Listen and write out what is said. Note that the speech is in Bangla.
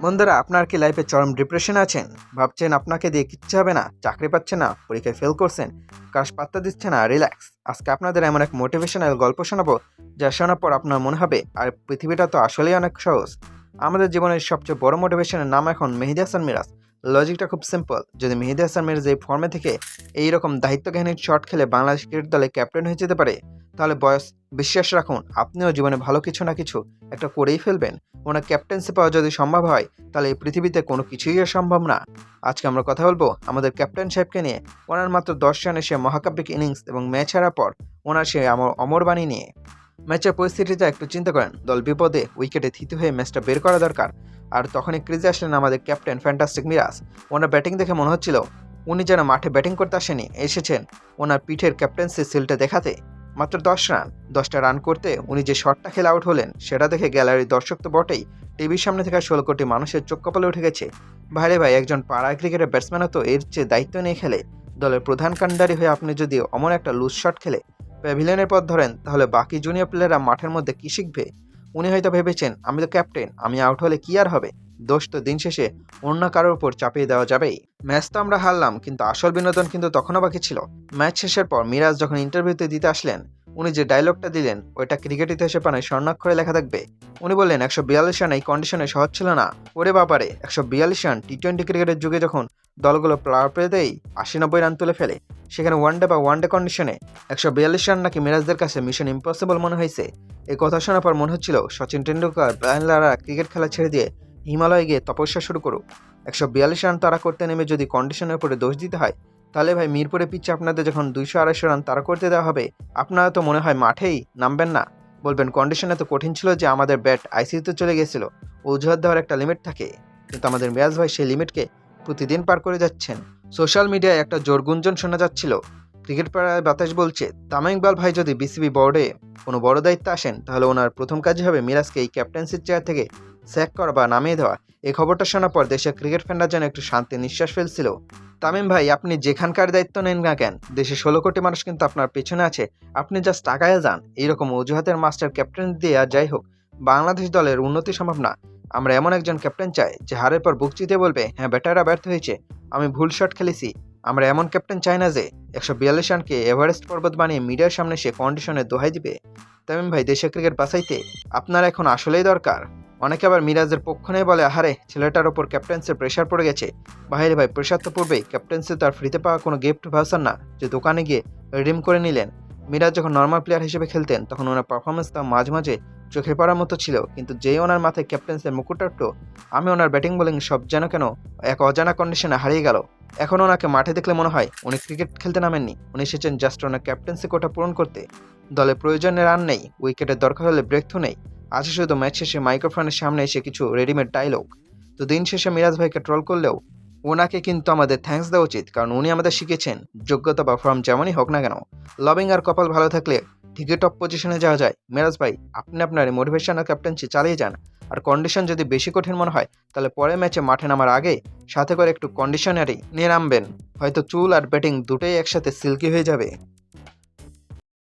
বন্ধুরা, আপনার কি লাইফে চরম ডিপ্রেশন আছেন? ভাবছেন আপনাকে দিয়ে কিচ্ছু হবে না, চাকরি পাচ্ছেন না, পরীক্ষায় ফেল করছেন, কাজ পাত্তা দিচ্ছে না। রিল্যাক্স, আজকে আপনাদের এমন এক মোটিভেশনাল গল্প শোনাবো যা শোনার পর আপনার মনে হবে আর পৃথিবীটা তো আসলেই অনেক সহজ। আমাদের জীবনের সবচেয়ে বড় মোটিভেশনের নাম এখন মেহেদী হাসান মিরাজ। লজিকটা খুব সিম্পল, যদি মেহেদী হাসান মিরাজ এই ফর্মে থেকে এইরকম দায়িত্বজ্ঞানীর শট খেলে বাংলাদেশ ক্রিকেট দলে ক্যাপ্টেন হয়ে যেতে পারে, তাহলে বয়স বিশ্বাস রাখুন আপনিও জীবনে ভালো কিছু না কিছু একটা করেই ফেলবেন। ওনার ক্যাপ্টেন্সি পাওয়া যদি সম্ভব হয়, তাহলে এই পৃথিবীতে কোনো কিছুই সম্ভব না। আজকে আমরা কথা বলবো আমাদের ক্যাপ্টেন সাহেবকে নিয়ে। ওনার মাত্র 10 রানে সে মহাকাব্যিক ইনিংস এবং ম্যাচ হারার পর ওনার সে অমর বাণী নিয়ে। ম্যাচের পরিস্থিতিটা একটু চিন্তা করেন, দল বিপদে, উইকেটে থিতু হয়ে ম্যাচটা বের করা দরকার, আর তখনই ক্রিজে আসলেন আমাদের ক্যাপ্টেন ফ্যান্টাস্টিক মিরাজ। ওনার ব্যাটিং দেখে মনে হচ্ছিল উনি যেন মাঠে ব্যাটিং করতে আসেনি, এসেছেন ওনার পিঠের ক্যাপ্টেন্সি সিলটা দেখাতে। মাত্র 10 রান করতে উনি যে শটটা খেলে আউট হলেন, সেটা দেখে গ্যালারির দর্শক তো বটেই, টিভির সামনে থেকে 16 কোটি মানুষের চোখ কপালে উঠে গেছে। ভাইরে ভাই, একজন পাড়া ক্রিকেটের ব্যাটসম্যানও তো এর চেয়ে দায়িত্ব নিয়ে খেলে। দলের প্রধান কাণ্ডারি হয়ে আপনি যদি অমন একটা লুজ শট খেলে প্যাভিলিয়নের পথ ধরেন, তাহলে বাকি জুনিয়র প্লেয়াররা মাঠের মধ্যে কি শিখবে? উনি হয়তো ভেবেছেন আমি তো ক্যাপ্টেন, আমি আউট হলে কি আর হবে, দোষ তো দিন শেষে অন্য কারোর উপর চাপিয়ে দেওয়া যাবেই। ম্যাচ তো আমরা হারলাম, কিন্তু আসল বিনোদন কিন্তু তখনও বাকি ছিল। ম্যাচ শেষের পর মিরাজ যখন ইন্টারভিউতে দিতে আসলেন, উনি যে ডায়লগটা দিলেন ওইটা ক্রিকেট ইতিহাসে পানে স্বর্ণাক্ষরে লেখা থাকবে। উনি বললেন 142 রান এই কন্ডিশনে সহজ ছিল না। ওরে বাবারে, 142 রান টি-20 ক্রিকেটের যুগে যখন দলগুলো প্লার প্লেতেই 80-90 রান তুলে ফেলে, সেখানে ওয়ানডে কন্ডিশনে 142 রান নাকি মিরাজদের কাছে মিশন ইম্পসিবল মনে হয়েছে। এই কথা শোনার পর মনে হচ্ছিল Sachin Tendulkar, Brian Lara cricket খেলা ছেড়ে দিয়ে হিমালয়ে গিয়ে তপস্যা শুরু করুক। 142 রান তারা করতে নেমে যদি কন্ডিশনের উপরে দোষ দিতে হয়, তাহলে ভাই মিরপুরে পিচ্ছে আপনাদের যখন 200-250 রান তারা করতে দেওয়া হবে, আপনারা তো মনে হয় মাঠেই নামবেন না। বলবেন কন্ডিশন এত কঠিন ছিল যে আমাদের ব্যাট আইসিইউতে চলে গিয়েছিল। অজুহাত দেওয়ার একটা লিমিট থাকে, কিন্তু আমাদের মিরাজ ভাই সেই লিমিটকে প্রতিদিন পার করে যাচ্ছেন। সোশ্যাল মিডিয়ায় একটা জোর গুঞ্জন শোনা যাচ্ছিল, ক্রিকেট পাড়ায় বাতাস বলছে তামিম ইকবাল ভাই যদি বিসিবি বোর্ডে কোনো বড় দায়িত্বে আসেন, তাহলে ওনার প্রথম কাজই হবে মিরাজকে এই ক্যাপ্টেন্সির চেয়ার থেকে স্যাক করা বা নামিয়ে দেওয়া। এই খবরটা শোনার পর দেশের ক্রিকেট ফ্যানরা যেন একটু শান্তির নিঃশ্বাস ফেলছিল। তামিম ভাই, আপনি যেখানকার দায়িত্ব নেন না কেন, দেশে 16 কোটি মানুষ কিন্তু আপনার পেছনে আছে। আপনি জাস্ট টাকায় যান, এইরকম অজুহাতের মাস্টার ক্যাপ্টেন দিয়ে আর যাই হোক, বাংলাদেশ দলের উন্নতি সম্ভব না। আমরা এমন একজন ক্যাপ্টেন চাই যে হারের পর বুক চিতে বলবে, হ্যাঁ ব্যাটাররা ব্যর্থ হয়েছে, আমি ভুল শট খেলেছি। আমরা এমন ক্যাপ্টেন চাই না যে 142 রানকে এভারেস্ট পর্বত বানিয়ে মিডিয়ার সামনে সে কন্ডিশনের দোহাই দিবে। তামিম ভাই, দেশের ক্রিকেট বাঁচাইতে আপনার এখন আসলেই দরকার। অনেকে আবার মিরাজের পক্ষ নিয়ে বলে, আহারে ছেলেটার ওপর ক্যাপ্টেন্সির প্রেশার পড়ে গেছে। বাইরে ভাই, প্রেশার তো পড়বেই, ক্যাপ্টেন্সি তো আর ফ্রিতে পাওয়া কোনো গিফট ভাউচার না যে দোকানে গিয়ে রিডিম করে নিলেন। মিরাজ যখন নর্মাল প্লেয়ার হিসেবে খেলতেন, তখন ওনার পারফরমেন্স তা মাঝে মাঝে চোখে পড়ার মতো ছিল, কিন্তু যেই ওনার মাথায় ক্যাপ্টেন্সির মুকুট উঠলো, আমি ওনার ব্যাটিং বোলিং সব যেন কেন এক অজানা কন্ডিশনে হারিয়ে গেল। এখন ওনাকে মাঠে দেখলে মনে হয় উনি ক্রিকেট খেলতে নামেননি, উনি এসেছেন জাস্ট ওনার ক্যাপ্টেন্সি কোটা পূরণ করতে। দলে প্রয়োজনে রান নেই, উইকেটের দরকার হলে ব্রেক থ্রু নেই, আছে শুধু ম্যাচ শেষে মাইক্রোফোনের সামনে এসে কিছু রেডিমেড ডায়লগ। তো দিন শেষে মিরাজ ভাইকে ট্রল করলেও ওনাকে কিন্তু আমাদের থ্যাঙ্কস দেওয়া উচিত, কারণ উনি আমাদের শিখেছেন যোগ্যতা বা ফর্ম যেমনই হোক না কেন, লবিং আর কপাল ভালো থাকলে ঠিকই টপ পজিশনে যাওয়া যায়। মিরাজ ভাই, আপনি আপনার মোটিভেশনাল ক্যাপ্টেন্সি চালিয়ে যান, আর কন্ডিশন যদি বেশি কঠিন মনে হয়, তাহলে পরের ম্যাচে মাঠে নামার আগে সাথে করে একটু কন্ডিশনারি নিয়ে নামবেন, হয়তো চুল আর ব্যাটিং দুটোই একসাথে সিল্কি হয়ে যাবে।